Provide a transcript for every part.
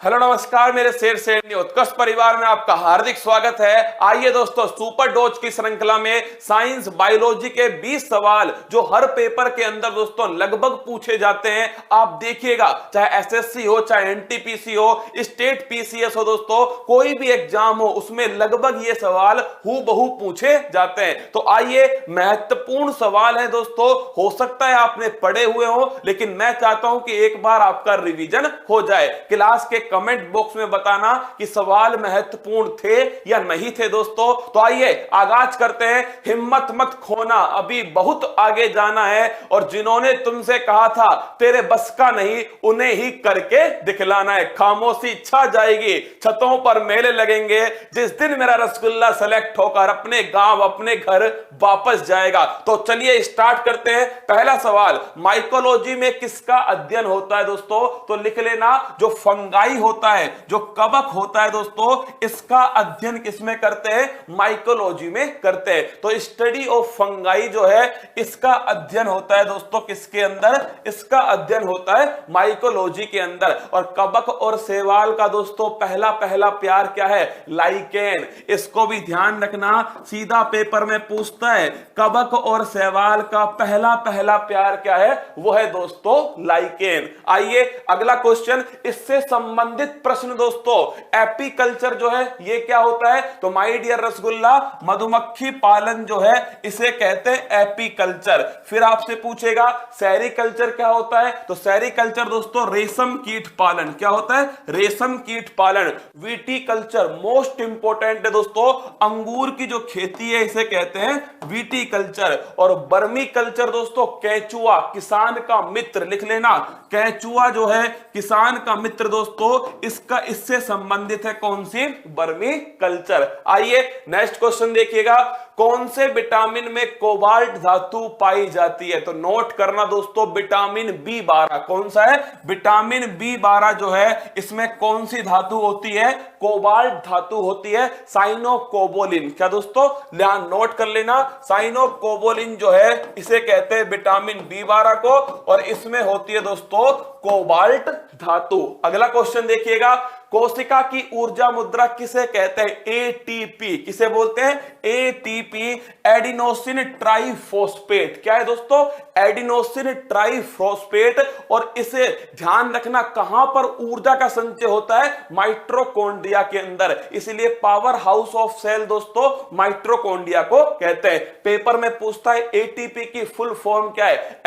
Hello नमस्कार मेरे शेर शेरनी उत्कर्ष परिवार में आपका हार्दिक स्वागत है। आइए दोस्तों, सुपर डोज की श्रृंखला में साइंस बायोलॉजी के 20 सवाल जो हर पेपर के अंदर दोस्तों लगभग पूछे जाते हैं। आप देखिएगा, चाहे एसएससी हो, चाहे एनटीपीसी हो, स्टेट पीसीएस हो, दोस्तों कोई भी एग्जाम हो उसमें लगभग ये सवाल हूबहू पूछे जाते हैं। तो आइए, महत्वपूर्ण सवाल है दोस्तों। हो सकता है आपने पढ़े हुए हो, लेकिन मैं चाहता हूं कि एक बार आपका रिवीजन हो जाए। क्लास के कमेंट बॉक्स में बताना कि सवाल महत्वपूर्ण थे या नहीं थे दोस्तों। तो आइए आगाज करते हैं। हिम्मत मत खोना, अभी बहुत आगे जाना है, और जिन्होंने तुमसे कहा था तेरे बस का नहीं, उन्हें ही करके दिखलाना है। खामोशी छा जाएगी, छतों पर मेले लगेंगे, जिस दिन मेरा रसगुल्ला सेलेक्ट होकर अपने गांव अपने घर वापस जाएगा। तो चलिए स्टार्ट करते हैं। पहला सवाल, माइकोलॉजी में किसका अध्ययन होता है दोस्तों? तो लिख लेना, जो फंगाई होता है, जो कवक होता है दोस्तों, इसका अध्ययन किसमें करते हैं? माइकोलॉजी में करते हैं। तो स्टडी ऑफ फंगाई जो है, इसका अध्ययन होता है दोस्तों किसके अंदर? इसका अध्ययन होता है माइकोलॉजी के अंदर। और कवक और शैवाल का दोस्तों पहला पहला प्यार क्या है? लाइकेन। इसको भी ध्यान रखना, सीधा पेपर में पूछता है कवक और शैवाल का पहला पहला प्यार क्या है? वो है दोस्तों लाइकेन। आइए अगला क्वेश्चन, इससे संबंधित प्रश्न दोस्तों। एपीकल्चर जो है ये क्या होता है? तो माय डियर रसगुल्ला, मधुमक्खी पालन जो है इसे कहते हैं एपीकल्चर। फिर आपसे पूछेगा सेरीकल्चर क्या होता है? तो सेरीकल्चर दोस्तों रेशम कीट पालन। क्या होता है? रेशम कीट पालन। विटीकल्चर मोस्ट इंपोर्टेंट है दोस्तों, अंगूर की जो खेती है इसे कहते हैं विटीकल्चर। और बर्मी कल्चर दोस्तों, केंचुआ किसान का मित्र। लिख लेना, केंचुआ जो है किसान का मित्र दोस्तों, इससे संबंधित है कौन सी? बर्मी कल्चर। आइए नेक्स्ट क्वेश्चन देखिएगा, कौन से विटामिन में कोबाल्ट धातु पाई जाती है? तो नोट करना दोस्तों, विटामिन बी12। कौन सा है? विटामिन बी12 जो है, इसमें कौन सी धातु होती है? कोबाल्ट धातु होती है, साइनोकोबोलिन। क्या दोस्तों? ध्यान नोट कर लेना, साइनोकोबोलिन जो है इसे कहते हैं विटामिन बी12 को, और इसमें होती है दोस्तों कोबाल्ट धातु। अगला क्वेश्चन देखिएगा, कोशिका की ऊर्जा मुद्रा किसे कहते हैं? एटीपी। किसे बोलते हैं? ATP, adenosine triphosphate. क्या है दोस्तों? Adenosine triphosphate. और इसे ध्यान रखना, कहां पर ऊर्जा का संचय होता है? माइटोकॉन्ड्रिया के अंदर। इसलिए पावर हाउस ऑफ सेल दोस्तों माइटोकॉन्ड्रिया को कहते हैं। पेपर में पूछता है एटीपी की फुल फॉर्म क्या है?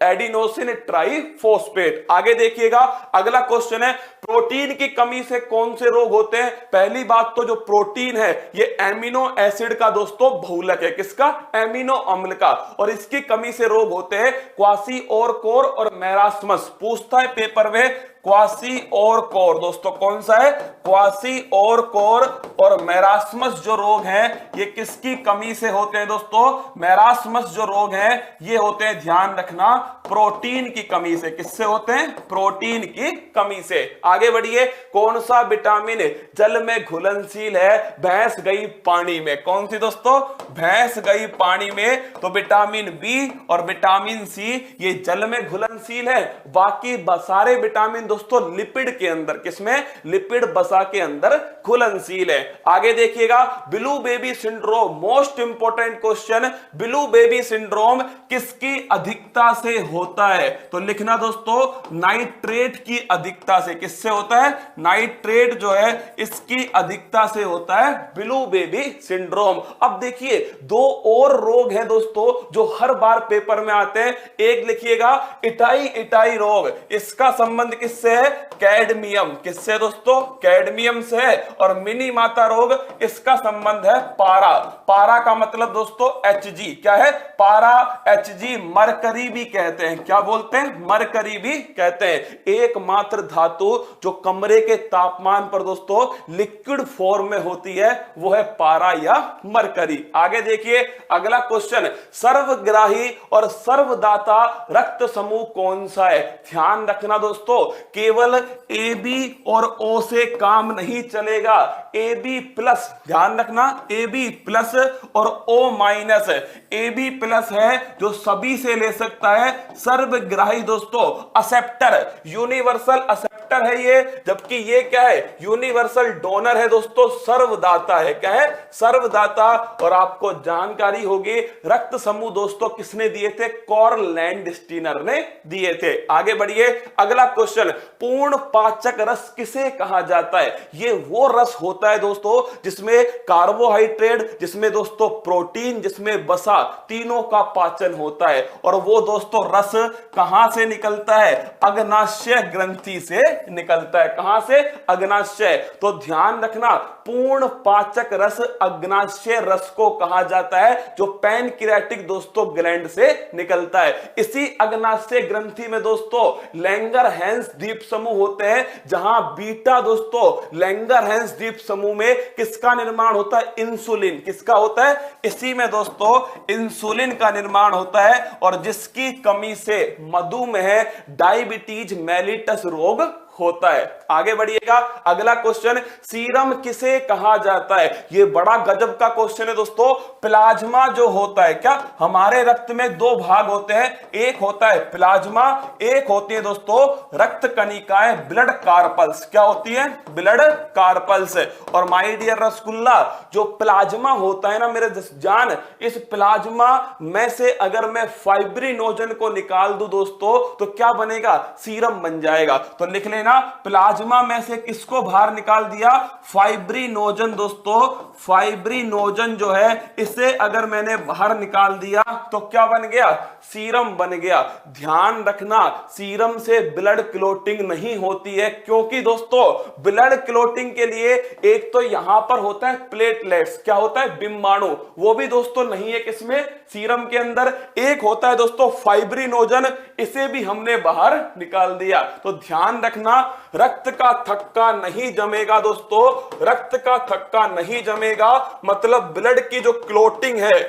Adenosine triphosphate. आगे देखिएगा, अगला क्वेश्चन है, प्रोटीन की कमी से कौन से रोग होते हैं? पहली बात तो जो प्रोटीन है ये एमिनो एसिड का दोस्तों बहुलक है। किसका? एमिनो अम्ल का। और इसकी कमी से रोग होते हैं क्वासिओरकोर और मैरास्मस। पूछता है पेपर में क्वासिओरकोर दोस्तों, कौन सा है? क्वासिओरकोर और मैरास्मस जो रोग हैं ये किसकी कमी से होते हैं दोस्तों? मैरास्मस जो रोग हैं ये होते हैं, ध्यान रखना, प्रोटीन की कमी से। किससे होते हैं? प्रोटीन की कमी से। आगे बढ़िए, कौन सा विटामिन जल में घुलनशील है? भैंस गई पानी में। कौन सी दोस्तों? भैंस गई पानी में। तो विटामिन बी और विटामिन सी ये जल में घुलनशील है। बाकी सारे विटामिन दोस्तों लिपिड के अंदर, किसमें? लिपिड बसा के अंदर घुलनशील है। आगे देखिएगा, blue baby syndrome, most important question, blue baby syndrome किसकी अधिकता से होता है? तो लिखना दोस्तों, नाइट्रेट की अधिकता से। किससे होता है? नाइट्रेट जो है इसकी अधिकता से होता है ब्लू बेबी सिंड्रोम। अब देखिए, दो और रोग हैं दोस्तों जो हर बार पेपर में आते हैं। एक लिखिएगा इटाई रोग, इसका संबंध किससे है? कैडमियम। किससे दोस्तों? कैडमियम से है। और मिनी माता रोग, इसका संबंध है पारा। पारा का मतलब दोस्तों Hg। क्या है? पारा Hg, मरकरी भी कहते हैं। क्या बोलते हैं? मरकरी भी कहते हैं। एकमात्र धातु जो कमरे के तापमान पर दोस्तों लिक्विड फॉर्म में होती है वो है पारा या मरकरी। आगे देखिए अगला क्वेश्चन, सर्वग्राही और सर्वदाता रक्त समूह कौन सा है? ध्यान रखना दोस्तों, केवल AB और O से काम नहीं चलेगा। AB प्लस, ध्यान रखना, AB प्लस और O माइनस। AB प्लस है जो सभी से ले सकता है। सर्वग्राही दोस्तों, असेप्टर, यूनिवर्सल असेप्टर कंडक्टर है ये, जबकि ये क्या है, यूनिवर्सल डोनर है दोस्तों, सर्वदाता है। क्या है, सर्वदाता। और आपको जानकारी होगी रक्त समूह दोस्तों किसने दिए थे, कार्ल लैंडस्टीनर ने दिए थे। आगे बढ़िए, अगला क्वेश्चन, पूर्ण पाचक रस किसे कहा जाता है? ये वो रस होता है दोस्तों जिसमें कार्बोहाइड्रेट, जिसमें दोस्तों प्रोटीन, जिसमें वसा, तीनों का पाचन होता है। और वो दोस्तों रस कहां से निकलता है, अग्नाशय ग्रंथि से निकलता है। कहां से, अग्नाशय। तो ध्यान रखना, पूर्ण पाचक रस अग्नाशय रस को कहा जाता है, जो पैनक्रियाटिक दोस्तों ग्लैंड से निकलता है। इसी अग्नाशय ग्रंथि में दोस्तों लैंगरहैंस द्वीप समूह होते हैं, जहां बीटा दोस्तों लैंगरहैंस द्वीप समूह में किसका निर्माण होता है, इंसुलिन। किसका होता है, इसी में दोस्तों इंसुलिन का निर्माण होता है, और जिसकी कमी से मधुमेह, डायबिटीज मेलिटस रोग होता है। आगे बढ़िएगा, अगला क्वेश्चन, सीरम किसे कहा जाता है? ये बड़ा गजब का क्वेश्चन है दोस्तों। प्लाज्मा जो होता है, क्या हमारे रक्त में दो भाग होते हैं, एक होता है प्लाज्मा, एक होती है दोस्तों रक्त कणिकाएं, ब्लड कार्पल्स। क्या होती है, ब्लड कार्पल्स। और माय डियर रसगुल्ला, जो प्लाज्मा होता है ना मेरे जान, इस प्लाज्मा में से अगर मैं फाइब्रिनोजन को निकाल दूं दोस्तों, तो क्या बनेगा, सीरम बन जाएगा। तो लिख लेना, प्लाज्मा में से किसको बाहर निकाल दिया, फाइब्रिनोजन दोस्तों। फाइब्रिनोजन जो है, इसे अगर मैंने बाहर निकाल दिया तो क्या बन गया, सीरम बन गया। ध्यान रखना, सीरम से ब्लड क्लोटिंग नहीं होती है, क्योंकि दोस्तों ब्लड क्लोटिंग के लिए एक तो यहां पर होता है प्लेटलेट्स, क्या होता है, बिंबाणु, वो भी दोस्तों नहीं है किसमें, सीरम के अंदर। एक होता है दोस्तों फाइब्रिनोजन, इसे भी हमने बाहर निकाल दिया। तो ध्यान रखना, रक्त का थक्का नहीं जमेगा दोस्तों, रक्त का थक्का नहीं जमेगा, मतलब ब्लड की जो क्लोटिंग है,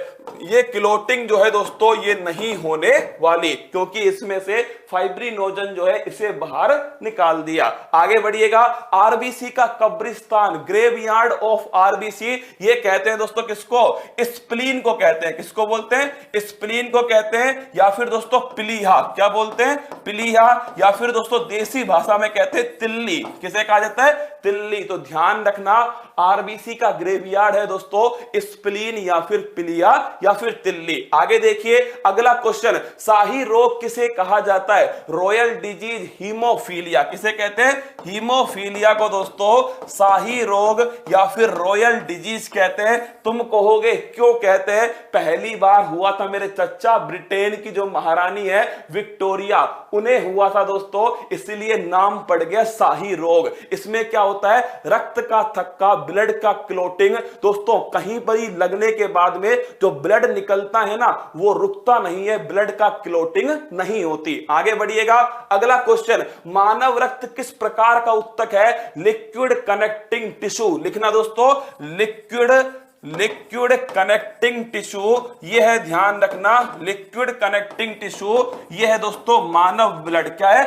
ये क्लोटिंग जो है दोस्तों ये नहीं होने वाली, क्योंकि इसमें से फाइब्रिनोजन जो है इसे बाहर निकाल दिया। आगे बढ़िएगा, आरबीसी का कब्रिस्तान, ग्रेवयार्ड ऑफ आरबीसी, ये कहते हैं दोस्तों किसको, स्प्लीन को कहते हैं। किसको बोलते हैं, स्प्लीन को कहते हैं, या फिर दोस्तों प्लीहा। क्या बोलते हैं, प्लीहा, या फिर दोस्तों देसी भाषा में कहते हैं तिल्ली। किसे कहा जाता है, तिल्ली। तो ध्यान रखना, आरबीसी का ग्रेवयार्ड है दोस्तों स्प्लीन, या फिर प्लीहा, या फिर तिल्ली। आगे देखिए, अगला क्वेश्चन, शाही रोग किसे कहा जाता है, रॉयल डिजीज हीमोफीलिया। किसे कहते हैं, हीमोफीलिया को दोस्तों शाही रोग या फिर रॉयल डिजीज कहते हैं। तुम कहोगे क्यों कहते हैं, पहली बार हुआ था मेरे चच्चा, ब्रिटेन की जो महारानी है विक्टोरिया, उन्हें हुआ था दोस्तों, इसलिए नाम पड़ गया शाही रोग। इसमें क्या होता है, रक्त का थक्का, ब्लड का क्लोटिंग दोस्तों, कहीं पर ही लगने के बाद में जो ब्लड निकलता है ना, वो रुकता नहीं है, ब्लड का क्लोटिंग नहीं होती। आगे बढ़िएगा, अगला क्वेश्चन, मानव रक्त किस प्रकार का उत्तक है, लिक्विड कनेक्टिंग टिश्यू। लिखना दोस्तों, लिक्विड कनेक्टिंग टिश्यू, यह है, ध्यान रखना, लिक्विड कनेक्टिंग टिश्यू, यह है दोस्तों मानव ब्लड। क्या है,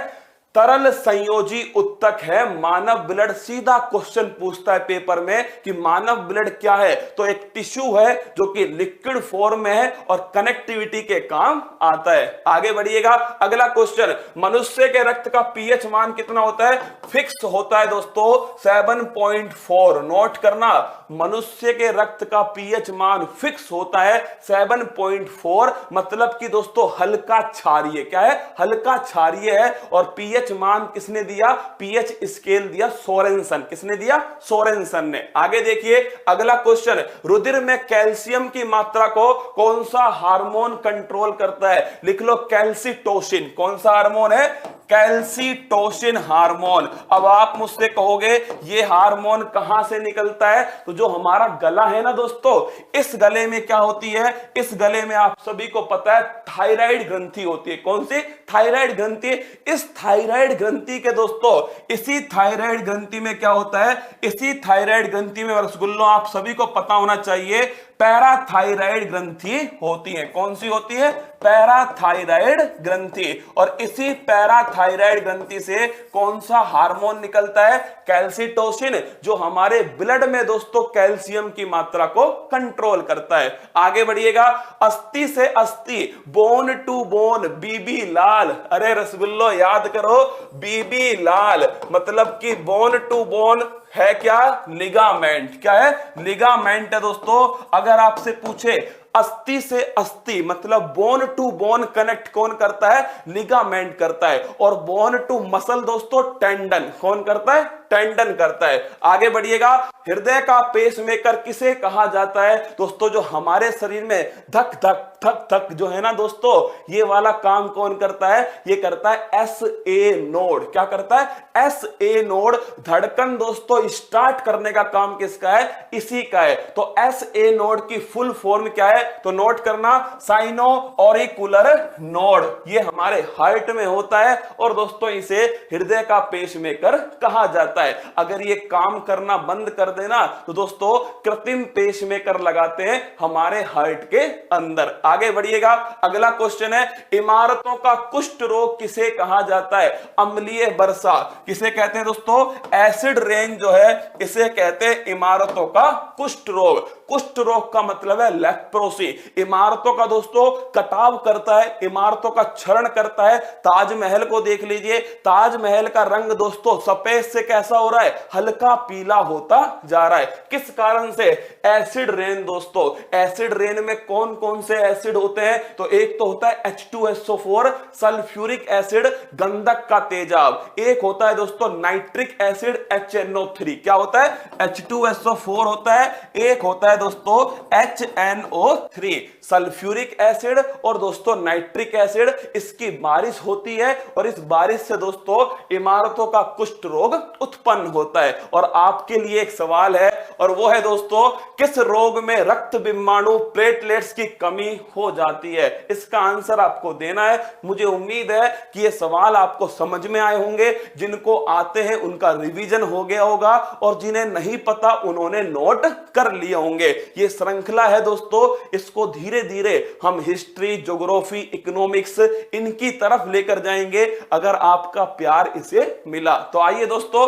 तरल संयोजी उत्तक है मानव ब्लड। सीधा क्वेश्चन पूछता है पेपर में कि मानव ब्लड क्या है, तो एक टिश्यू है जो कि लिक्विड फॉर्म में है और कनेक्टिविटी के काम आता है। आगे बढ़िएगा, अगला क्वेश्चन, मनुष्य के रक्त का पीएच मान कितना होता है, फिक्स होता है दोस्तों 7.4। नोट करना, मनुष्य के रक्त का पीएच मान फिक्स होता है 7.4, मतलब कि दोस्तों हल्का क्षारीय। क्या है, हल्का क्षारीय है। और पीएच मान किसने दिया, पीएच स्केल दिया सोरेनसन। किसने दिया, सोरेनसन ने। आगे देखिए, अगला क्वेश्चन, रुधिर में कैल्शियम की मात्रा को कौन सा हार्मोन कंट्रोल करता है, लिख लो कैल्सिटोसिन। कौन सा हार्मोन है, कैल्सिटोसिन हार्मोन। अब आप मुझसे कहोगे ये हार्मोन कहां से निकलता है, तो जो हमारा गला है ना दोस्तों, इस गले में क्या होती है, इस गले में आप सभी को पता है थायराइड ग्रंथि होती है। कौन सी, थायराइड ग्रंथि। इस थायराइड ग्रंथि के दोस्तों, इसी थायराइड ग्रंथि में क्या होता है, इसी थायराइड ग्रंथि में रसगुल्लों आप सभी को पता होना चाहिए, पैराथायराइड ग्रंथि होती है। कौन सी होती है? पैराथायराइड ग्रंथि। और इसी पैराथायराइड ग्रंथि से कौन सा हार्मोन निकलता है? कैल्सिटोसिन, जो हमारे ब्लड में दोस्तों कैल्शियम की मात्रा को कंट्रोल करता है। आगे बढ़िएगा, अस्थि से अस्थि, बोन टू बोन, बीबी लाल। अरे रसगुल्लो याद करो, बीबी लाल मतलब कि बोन टू बोन है क्या? लिगामेंट। क्या है? लिगामेंट है दोस्तों। अगर आपसे पूछे अस्थि से अस्थि मतलब बोन टू बोन कनेक्ट कौन करता है? लिगामेंट करता है। और बोन टू मसल दोस्तों टेंडन कौन करता है? टेंडन करता है। आगे बढ़िएगा, हृदय का पेसमेकर किसे कहा जाता है? दोस्तों जो हमारे शरीर में धक धक धक धक जो है ना दोस्तों, ये वाला काम कौन करता है? ये करता है एस ए नोड। क्या करता है? S A node. धड़कन दोस्तों स्टार्ट करने का काम किसका है? इसी का है। तो एस ए नोड की फुल फॉर्म क्या है? तो नोट करना, साइनो ऑरिकुलर नोड। ये हमारे हार्ट में होता है और दोस्तों इसे हृदय का पेसमेकर कहा जाता है। अगर ये काम करना बंद कर देना तो दोस्तों कृत्रिम पेसमेकर लगाते हैं हमारे हार्ट के अंदर। आगे बढ़िएगा, अगला क्वेश्चन है, इमारतों का कुष्ठ रोग किसे कहा जाता है? अम्लीय वर्षा किसे कहते हैं दोस्तों? एसिड रेन जो है इसे कहते हैं इमारतों का कुष्ठ रोग। कुष्ठ रोग का मतलब है लेप्रोसी। इमारतों का दोस्तों कटाव करता है, इमारतों का क्षरण करता है। ताजमहल को देख लीजिए, ताजमहल का रंग दोस्तों सफेद से कैसा हो रहा है? हल्का पीला होता जा रहा है। किस कारण से? एसिड रेन दोस्तों। एसिड रेन में कौन कौन से एसिड होते हैं? तो एक तो होता है H2SO4 सल्फ्यूरिक एसिड, गंधक का तेजाब। एक होता है दोस्तों नाइट्रिक एसिड HNO3। क्या होता है? H2SO4 होता है, एक होता है दोस्तों HNO3 सल्फ्यूरिक एसिड और दोस्तों नाइट्रिक एसिड। इसकी बारिश होती है और इस बारिश से दोस्तों इमारतों का कुष्ठ रोग उत्पन्न होता है। और आपके लिए एक सवाल है और वो है दोस्तों, किस रोग में रक्त बिम्बाणु प्लेटलेट्स की कमी हो जाती है? इसका आंसर आपको देना है। मुझे उम्मीद है कि ये सवाल आपको समझ में आए होंगे। जिनको आते हैं उनका रिवीजन हो गया होगा और जिन्हें नहीं पता उन्होंने नोट कर लिए होंगे। ये श्रृंखला है दोस्तों, इसको धीरे धीरे हम हिस्ट्री, ज्योग्राफी, इकोनॉमिक्स इनकी तरफ लेकर जाएंगे अगर आपका प्यार इसे मिला तो। आइए दोस्तों,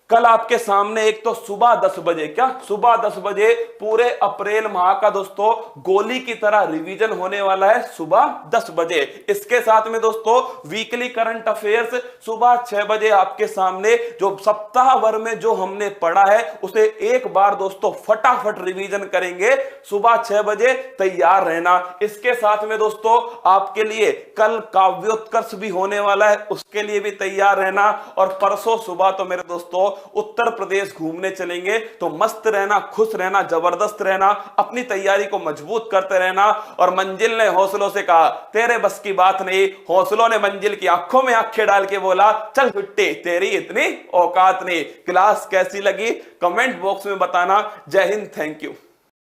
कल आपके सामने एक तो सुबह 10 बजे, क्या सुबह 10 बजे पूरे अप्रैल माह का दोस्तों गोली की तरह रिवीजन होने वाला है सुबह 10 बजे। इसके साथ में दोस्तों वीकली करंट अफेयर्स सुबह 6 बजे आपके सामने, जो सप्ताह भर में जो हमने पढ़ा है उसे एक बार दोस्तों फटाफट रिवीजन करेंगे सुबह 6 बजे। तैयार रहना। इसके साथ में दोस्तों आपके लिए कल काव्योत्कर्ष भी होने वाला है, उसके लिए भी तैयार रहना। और परसों सुबह तो मेरे दोस्तों उत्तर प्रदेश घूमने चलेंगे, तो मस्त रहना, खुश रहना, जबरदस्त रहना, अपनी तैयारी को मजबूत करते रहना। और मंजिल ने हौसलों से कहा तेरे बस की बात नहीं, हौसलों ने मंजिल की आंखों में आंखें डाल के बोला चल छुट्टी, तेरी इतनी औकात नहीं। क्लास कैसी लगी कमेंट बॉक्स में बताना। जय हिंद, थैंक यू।